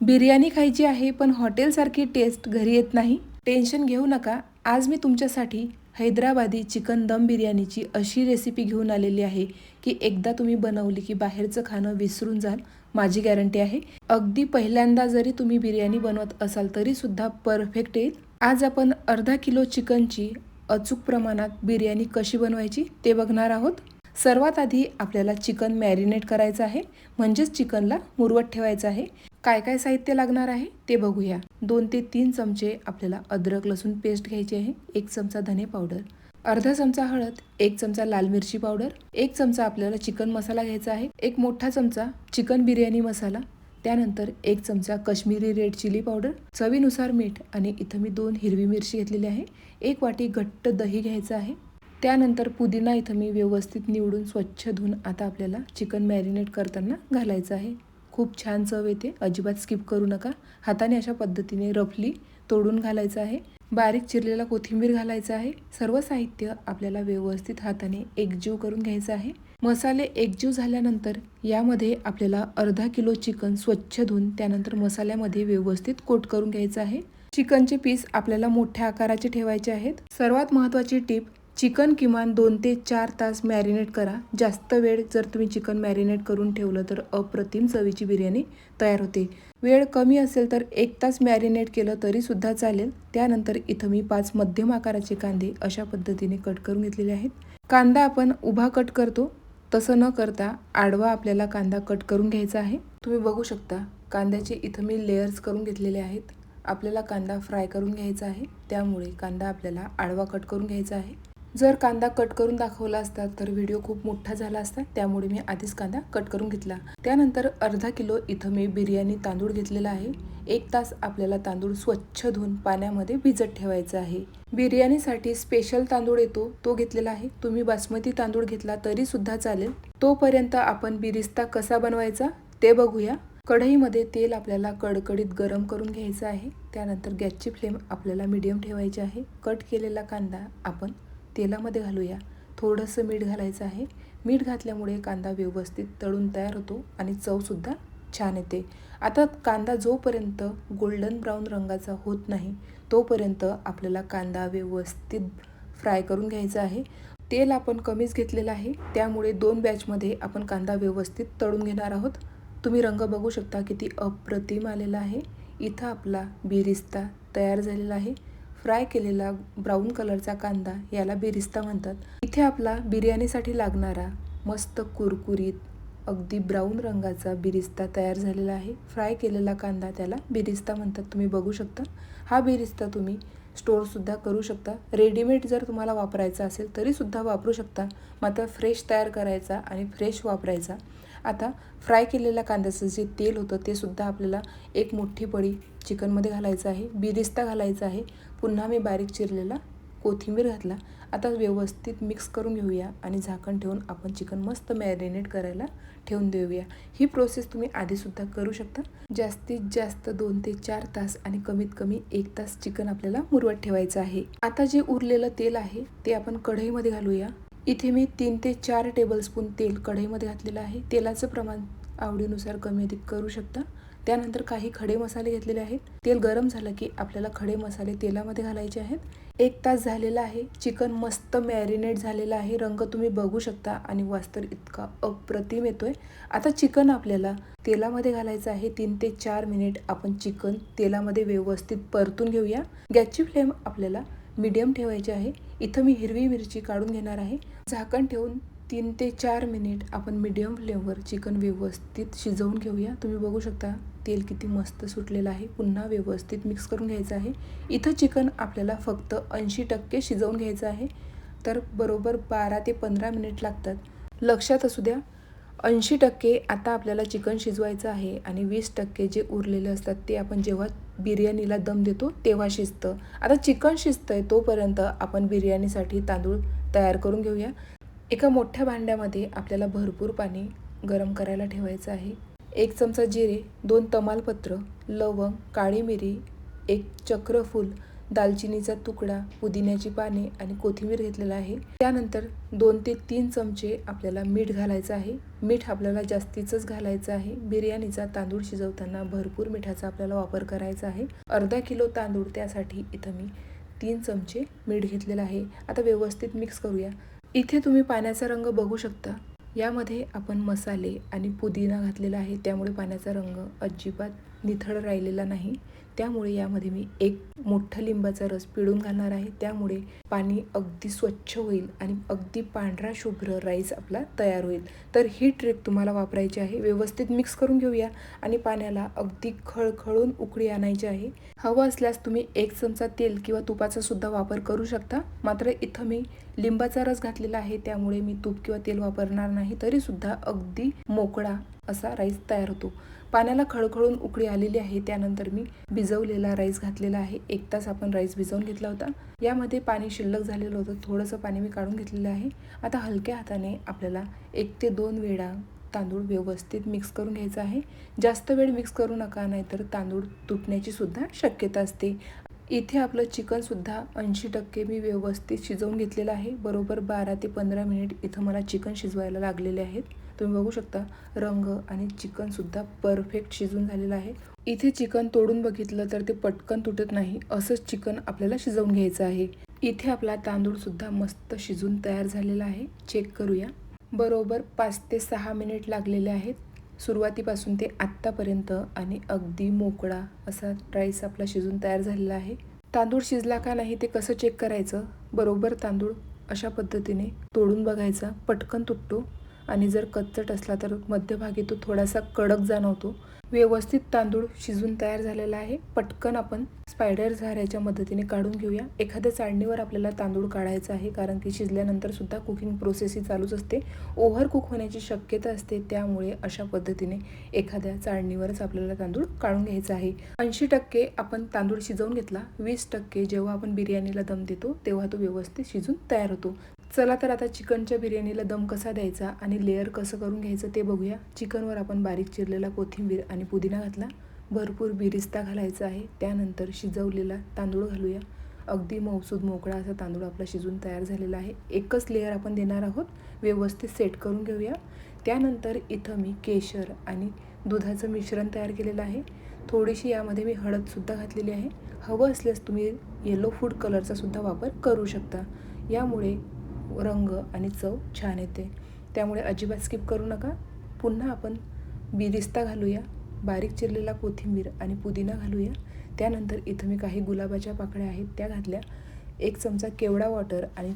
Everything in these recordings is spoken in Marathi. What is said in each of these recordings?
बिर्याणी खायची आहे पण हॉटेलसारखी टेस्ट घरी येत नाही. टेन्शन घेऊ नका. आज मी तुमच्यासाठी हैदराबादी चिकन दम बिर्याणीची अशी रेसिपी घेऊन आलेली आहे की एकदा तुम्ही बनवली की बाहेरचं खाणं विसरून जाल. माझी गॅरंटी आहे. अगदी पहिल्यांदा जरी तुम्ही बिर्याणी बनवत असाल तरी सुद्धा परफेक्ट येईल. आज आपण अर्धा किलो चिकनची अचूक प्रमाणात बिर्याणी कशी बनवायची ते बघणार आहोत. सर्वात आधी आपल्याला चिकन मॅरिनेट करायचं आहे, म्हणजेच चिकनला मुरवत ठेवायचं आहे. काय काय साहित्य लागणार आहे ते बघूया. 2 ते 3 चमचे आपल्याला अद्रक लसूण पेस्ट घ्यायची आहे, 1 चमचा धने पावडर, अर्धा चमचा हळद, 1 चमचा लाल मिरची पावडर, 1 चमचा आपल्याला चिकन मसाला घ्यायचा आहे, 1 मोठा चमचा चिकन बिर्याणी मसाला, त्यानंतर 1 चमचा काश्मीरी रेड चिली पावडर, चवीनुसार मीठ आणि इथं मी 2 हिरवी मिरची घेतलेली आहे, 1 वाटी घट्ट दही घ्यायचं आहे. त्यानंतर पुदिना इथं मी व्यवस्थित निवडून स्वच्छ धुवून आता आपल्याला चिकन मॅरिनेट करताना घालायचं आहे. खूप छान चव येते, अजिबात स्किप करू नका. हाताने अशा पद्धतीने रफली तोडून घालायचं आहे. बारीक चिरलेला कोथिंबीर घालायचा आहे. सर्व साहित्य आपल्याला व्यवस्थित हाताने एकजीव करून घ्यायचं आहे. मसाले एकजीव झाल्यानंतर यामध्ये आपल्याला अर्धा किलो चिकन स्वच्छ धुवून त्यानंतर मसाल्यामध्ये व्यवस्थित कोट करून घ्यायचं आहे. चिकनचे पीस आपल्याला मोठ्या आकाराचे ठेवायचे आहेत. सर्वात महत्त्वाची टिप, चिकन किमान 2 ते 4 तास मॅरिनेट करा. जास्त वेळ जर तुम्ही चिकन मॅरिनेट करून ठेवलं तर अप्रतिम चवीची बिर्याणी तयार होते. वेळ कमी असेल तर 1 तास मॅरिनेट केलं तरी सुद्धा चालेल. त्यानंतर इथं मी 5 मध्यम आकाराचे कांदे अशा पद्धतीने कट करून घेतलेले आहेत. कांदा आपण उभा कट करतो तसं न करता आडवा आपल्याला कांदा कट करून घ्यायचा आहे. तुम्ही बघू शकता कांद्याचे इथं मी लेयर्स करून घेतलेले आहेत. आपल्याला कांदा फ्राय करून घ्यायचा आहे, त्यामुळे कांदा आपल्याला आडवा कट करून घ्यायचा आहे. जर कांदा कट करून दाखवला असता तर व्हिडिओ खूप मोठा झाला असता, त्यामुळे मी आधीच कांदा कट करून घेतला. त्यानंतर अर्धा किलो इथं मी बिर्याणी तांदूळ घेतलेला आहे. 1 तास आपल्याला तांदूळ स्वच्छ धुवून पाण्यामध्ये भिजत ठेवायचं आहे. बिर्याणीसाठी स्पेशल तांदूळ येतो तो घेतलेला आहे. तुम्ही बासमती तांदूळ घेतला तरी सुद्धा चालेल. तोपर्यंत आपण बिरिस्ता कसा बनवायचा ते बघूया. कढईमध्ये तेल आपल्याला कडकडीत गरम करून घ्यायचं आहे. त्यानंतर गॅसची फ्लेम आपल्याला मीडियम ठेवायची आहे. कट केलेला कांदा आपण तेलामध्ये घालूया. थोडंसं मीठ घालायचं आहे. मीठ घातल्यामुळे कांदा व्यवस्थित तळून तयार होतो आणि चवसुद्धा छान येते. आता कांदा जोपर्यंत गोल्डन ब्राऊन रंगाचा होत नाही तोपर्यंत आपल्याला कांदा व्यवस्थित फ्राय करून घ्यायचा आहे. तेल आपण कमीच घेतलेलं आहे, त्यामुळे 2 बॅचमध्ये आपण कांदा व्यवस्थित तळून घेणार आहोत. तुम्ही रंग बघू शकता किती अप्रतिम आलेला आहे. इथं आपला बिरिस्ता तयार झालेला आहे. फ्राय केलेला ब्राऊन कलरचा कांदा याला बिरिस्ता म्हणतात. इथे आपला बिर्याणीसाठी लागणारा मस्त कुरकुरीत अगदी ब्राऊन रंगाचा बिरिस्ता तयार झालेला आहे. फ्राय केलेला कांदा त्याला बिरिस्ता म्हणतात. तुम्ही बघू शकता. हा बिरिस्ता तुम्ही स्टोअरसुद्धा करू शकता. रेडीमेड जर तुम्हाला वापरायचा असेल तरीसुद्धा वापरू शकता, मात्र फ्रेश तयार करायचा आणि फ्रेश वापरायचा. आता फ्राय केलेल्या कांद्याचं जे तेल होतं ते सुद्धा आपल्याला 1 मोठी पळी चिकनमध्ये घालायचं आहे. बिरिस्ता घालायचा आहे. पुन्हा मी बारीक चिरलेला कोथिंबीर घातला. आता व्यवस्थित मिक्स करून घेऊया आणि झाकण ठेवून आपण चिकन मस्त मॅरिनेट करायला ठेवून देऊया. ही प्रोसेस तुम्ही आधीसुद्धा करू शकता. जास्तीत जास्त 2 ते 4 तास आणि कमीत कमी 1 तास चिकन आपल्याला मुरवत ठेवायचं आहे. आता जे उरलेलं तेल आहे ते आपण कढईमध्ये घालूया. इथे मी 3 ते 4 टेबलस्पून तेल कढईमध्ये घातलेलं आहे. तेलाचं प्रमाण आवडीनुसार कमी अधिक करू शकता. त्यानंतर काही खडे मसाले घेतलेले आहेत. तेल गरम झालं की आपल्याला खडे मसाले तेलामध्ये घालायचे आहेत. 1 तास झालेला आहे. चिकन मस्त मॅरिनेट झालेलं आहे. रंग तुम्ही बघू शकता आणि वास तर इतका अप्रतिम येतोय. आता चिकन आपल्याला तेलामध्ये घालायचं आहे. 3 ते 4 मिनिट आपण चिकन तेलामध्ये व्यवस्थित परतून घेऊया. गॅसची फ्लेम आपल्याला मीडियम ठेवायची आहे. इथं मी हिरवी मिरची काढून घेणार आहे. झाकण ठेवून 3 ते 4 मिनिट आपण मीडियम फ्लेमवर चिकन व्यवस्थित शिजवून घेऊया. तुम्ही बघू शकता तेल किती मस्त सुटलेलं आहे. पुन्हा व्यवस्थित मिक्स करून घ्यायचं आहे. इथं चिकन आपल्याला फक्त 80% शिजवून घ्यायचं आहे, तर बरोबर 12 ते 15 मिनिट लागतात. लक्षात असू द्या, 80% आता आपल्याला चिकन शिजवायचं आहे आणि 20% जे उरलेले असतात ते आपण जेव्हा बिर्याणीला दम देतो तेव्हा शिजतं. आता चिकन शिजतंय तोपर्यंत आपण बिर्याणीसाठी तांदूळ तयार करून घेऊया. एका मोठ्या भांड्यामध्ये आपल्याला भरपूर पाणी गरम करायला ठेवायचं आहे. 1 चमचा जिरे, 2 तमालपत्र, लवंग, काळी मिरी, 1 चक्रफूल, दालचिनीचा तुकडा, पुदिन्याची पाने आणि कोथिंबीर घेतलेला आहे. त्यानंतर 2 ते 3 चमचे आपल्याला मीठ घालायचं आहे. मीठ आपल्याला जास्तीचंच घालायचं आहे. बिर्याणीचा तांदूळ शिजवताना भरपूर मिठाचा आपल्याला वापर करायचा आहे. अर्धा किलो तांदूळ, त्यासाठी इथं मी 3 चमचे मीठ घेतलेलं आहे. आता व्यवस्थित मिक्स करूया. इथे तुम्ही पाण्याचा रंग बघू शकता. यामध्ये आपण मसाले आणि पुदिना घातलेला आहे, त्यामुळे पाण्याचा रंग अजिबात निथळ राहिलेला नाही. त्यामुळे यामध्ये मी एक मोठा लिंबाचा रस पिळून घालणार आहे. त्यामुळे पाणी अगदी स्वच्छ होईल आणि अगदी पांढरा शुभ्र राईस आपला तयार होईल. तर ही ट्रिक तुम्हाला वापरायची आहे. व्यवस्थित मिक्स करून घेऊया आणि पाण्याला अगदी खळखळून उकळी आणायची आहे. हवं असल्यास तुम्ही 1 चमचा तेल किंवा तुपाचा सुद्धा वापर करू शकता. मात्र इथं मी लिंबाचा रस घातलेला आहे, त्यामुळे मी तूप किंवा तेल वापरणार नाही. तरी सुद्धा अगदी मोकळा असा राईस तयार होतो. पाण्याला खळखळून उकळी आलेली आहे. त्यानंतर मी भिजवलेला राईस घातलेला आहे. 1 तास आपण राईस भिजवून घेतला होता. यामध्ये पाणी शिल्लक झालेलं होतं, थोडंसं पाणी मी काढून घेतलेलं आहे. आता हलक्या हाताने आपल्याला 1 ते 2 वेळा तांदूळ व्यवस्थित मिक्स करून घ्यायचा आहे. जास्त वेळ मिक्स करू नका, नाहीतर तांदूळ तुटण्याची सुद्धा शक्यता असते. इथे आपलं चिकन सुद्धा 80% मी व्यवस्थित शिजवून घेतलेलं आहे. बरोबर 12 ते 15 मिनिट इथं मला चिकन शिजवायला लागलेले आहेत. तुम्ही बघू शकता रंग आणि चिकन सुद्धा परफेक्ट शिजून झालेलं आहे. इथे चिकन तोडून बघितलं तर ते पटकन तुटत नाही. असंच चिकन आपल्याला शिजवून घ्यायचं आहे. इथे आपला तांदूळ सुद्धा मस्त शिजून तयार झालेला आहे. चेक करूया. बरोबर 5 ते 6 मिनिट लागलेले आहेत. सुरुवातीपासून ते आत्तापर्यंत आणि अगदी मोकळा असा राईस आपला शिजून तयार झालेला आहे. तांदूळ शिजला का नाही ते कसं चेक करायचं? बरोबर तांदूळ अशा पद्धतीने तोडून बघायचा. पटकन तुटतो आणि जर कच्चट असला तर मध्यभागी तो थोडासा कडक जाणवतो. व्यवस्थित तांदूळ शिजून तयार झालेला आहे. पटकन आपण स्पायडर झाऱ्याच्या मदतीने काढून घेऊया. एखाद्या चाळणीवर आपल्याला तांदूळ काढायचा आहे, कारण की शिजल्यानंतर सुद्धा कुकिंग प्रोसेस ही चालूच असते. ओव्हर कुक होण्याची शक्यता असते. त्यामुळे अशा पद्धतीने एखाद्या चाळणीवरच आपल्याला तांदूळ काढून घ्यायचा आहे. 80% आपण तांदूळ शिजवून घेतला. 20% जेव्हा आपण बिर्याणीला दम देतो तेव्हा तो व्यवस्थित शिजून तयार होतो. चला तर आता चिकनच्या बिर्याणीला दम कसा द्यायचा आणि लेअर कसं करून घ्यायचं ते बघूया. चिकनवर आपण बारीक चिरलेला कोथिंबीर आणि पुदिना घातला. भरपूर बिरिस्ता घालायचा आहे. त्यानंतर शिजवलेला तांदूळ घालूया. अगदी मऊसूद मोकळा असा तांदूळ आपला शिजून तयार झालेला आहे. एकच लेअर आपण देणार आहोत. व्यवस्थित सेट करून घेऊया. त्यानंतर इथं मी केशर आणि दुधाचं मिश्रण तयार केलेलं आहे. थोडीशी यामध्ये मी हळदसुद्धा घातलेली आहे. हवं असल्यास तुम्ही येलो फूड कलरचा सुद्धा वापर करू शकता. यामुळे रंग आणि चव छान येते. त्यामुळे अजिबात स्किप करू नका. पुन्हा आपण बिरिस्ता घालूया. बारीक चिरलेला कोथिंबीर आणि पुदिना घालूया. त्यानंतर इथं मी काही गुलाबाच्या पाकळ्या आहेत त्या घातल्या. 1 चमचा केवडा वॉटर आणि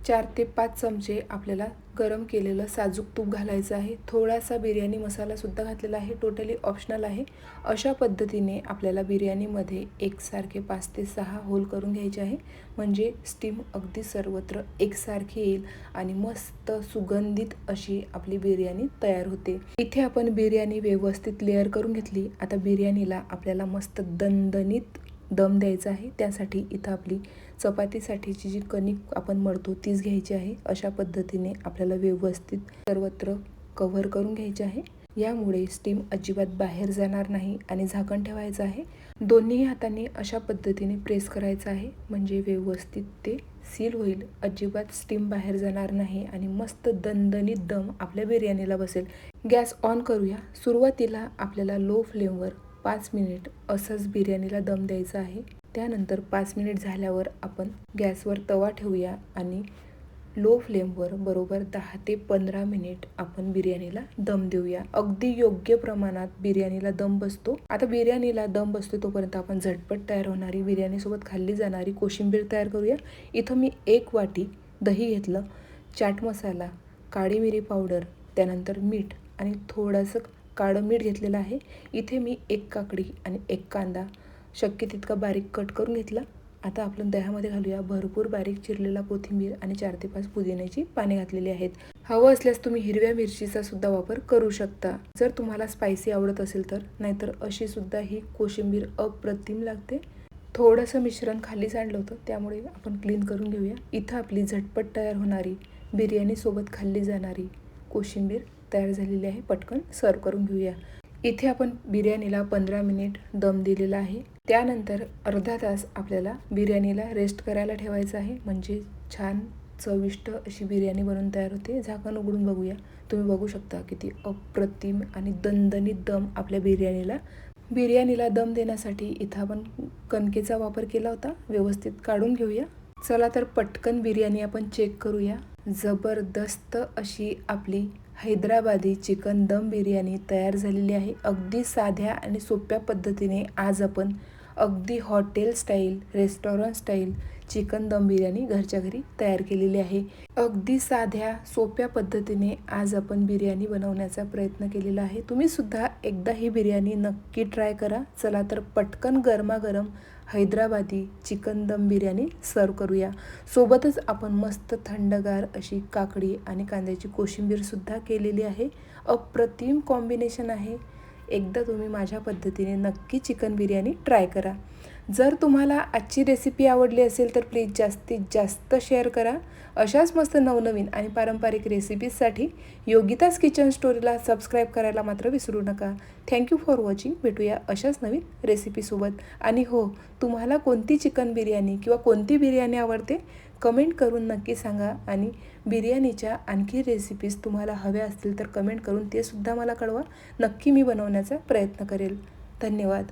4 ते 5 चमचे आपल्याला गरम केलेलं साजूक तूप घालायचं आहे. थोडासा बिर्याणी मसालासुद्धा घातलेला आहे. टोटली ऑप्शनल आहे. अशा पद्धतीने आपल्याला बिर्याणीमध्ये एकसारखे 5 ते 6 होल करून घ्यायचे आहे. म्हणजे स्टीम अगदी सर्वत्र एकसारखी येईल आणि मस्त सुगंधित अशी आपली बिर्याणी तयार होते. इथे आपण बिर्याणी व्यवस्थित लेअर करून घेतली. आता बिर्याणीला आपल्याला मस्त दणदणीत दम द्यायचा आहे. त्यासाठी इथं आपली चपातीसाठीची जी कणिक आपण मळतो तीच घ्यायची आहे. अशा पद्धतीने आपल्याला व्यवस्थित सर्वत्र कव्हर करून घ्यायचे आहे. यामुळे स्टीम अजिबात बाहेर जाणार नाही आणि झाकण ठेवायचं आहे. दोन्ही हातांनी अशा पद्धतीने प्रेस करायचं आहे, म्हणजे व्यवस्थित ते सील होईल. अजिबात स्टीम बाहेर जाणार नाही आणि मस्त दणदणीत दम आपल्या बिर्याणीला बसेल. गॅस ऑन करूया. सुरुवातीला आपल्याला लो फ्लेमवर 5 मिनिट असंच बिर्याणीला दम द्यायचा आहे. त्यानंतर 5 मिनिट झाल्यावर आपण गॅसवर तवा ठेवूया आणि लो फ्लेमवर बरोबर 10 ते 15 मिनिट आपण बिर्याणीला दम देऊया. अगदी योग्य प्रमाणात बिर्याणीला दम बसतो. आता बिर्याणीला दम बसतो तोपर्यंत आपण झटपट तयार होणारी बिर्याणीसोबत खाल्ली जाणारी कोशिंबीर तयार करूया. इथं मी 1 वाटी दही घेतलं, चाट मसाला, काळी मिरी पावडर, त्यानंतर मीठ आणि थोडंसं काळं मीठ घेतलेलं आहे. इथे मी 1 काकडी आणि 1 कांदा शक्य तितका बारीक कट करून घेतला. आता आपण दह्यामध्ये घालूया भरपूर बारीक चिरलेला कोथिंबीर आणि 4 ते 5 पुदिन्याची पाने घातलेली आहेत. हवं असल्यास तुम्ही हिरव्या मिरचीचा सुद्धा वापर करू शकता जर तुम्हाला स्पायसी आवडत असेल तर. नाहीतर अशी सुद्धा ही कोशिंबीर अप्रतिम लागते. थोडंसं मिश्रण खाली सांडलं होतं, त्यामुळे आपण क्लीन करून घेऊया. इथं आपली झटपट तयार होणारी बिर्याणीसोबत खाल्ली जाणारी कोशिंबीर तयार झालेली आहे. पटकन सर्व करून घेऊया. इथे आपण बिर्याणीला 15 मिनिट दम दिलेला आहे. त्यानंतर अर्धा तास आपल्याला बिर्याणीला रेस्ट करायला ठेवायचं आहे, म्हणजे छान चविष्ट अशी बिर्याणी बनवून तयार होते. झाकण उघडून बघूया. तुम्ही बघू शकता किती अप्रतिम आणि दणदणीत दम आपल्या बिर्याणीला दम देण्यासाठी इथं आपण कणकेचा वापर केला होता. व्यवस्थित काढून घेऊया. चला तर पटकन बिर्याणी आपण चेक करूया. जबरदस्त अशी आपली हैदराबादी चिकन दम बिर्याणी तयार झालेली आहे. अगदी साध्या आणि सोप्या पद्धतीने आज आपण अगदी hotel style, restaurant style chicken दम बिर्याणी घरच्या घरी तयार केलेली आहे. अगदी साध्या सोप्या पद्धतीने आज आपण बिर्याणी बनवण्याचा प्रयत्न केलेला आहे. तुम्ही सुद्धा एकदा ही बिर्याणी नक्की ट्राय करा. चला तर पटकन गरमागरम हैदराबादी चिकन दम बिर्याणी सर्व करूया. सोबतच आपण मस्त थंडगार अशी काकडी आणि कांद्याची कोशिंबीरसुद्धा केलेली आहे. अप्रतिम कॉम्बिनेशन आहे. एकदा तुम्ही माझ्या पद्धतीने नक्की चिकन बिर्याणी ट्राय करा. जर तुम्हाला आजची रेसिपी आवडली असेल तर प्लीज जास्तीत जास्त शेअर करा. अशाच मस्त नवनवीन आणि पारंपरिक रेसिपीजसाठी योगिताज किचन स्टोरीला सबस्क्राईब करायला मात्र विसरू नका. Thank you for watching. भेटूया अशाच नवीन रेसिपीसोबत. आणि हो, तुम्हाला कोणती चिकन बिर्याणी किंवा कोणती बिर्याणी आवडते कमेंट करून नक्की सांगा. आणि बिर्याणीच्या आणखी रेसिपीज तुम्हाला हव्या असतील तर कमेंट करून ते सुद्धा मला कळवा. नक्की मी बनवण्याचा प्रयत्न करेल. धन्यवाद.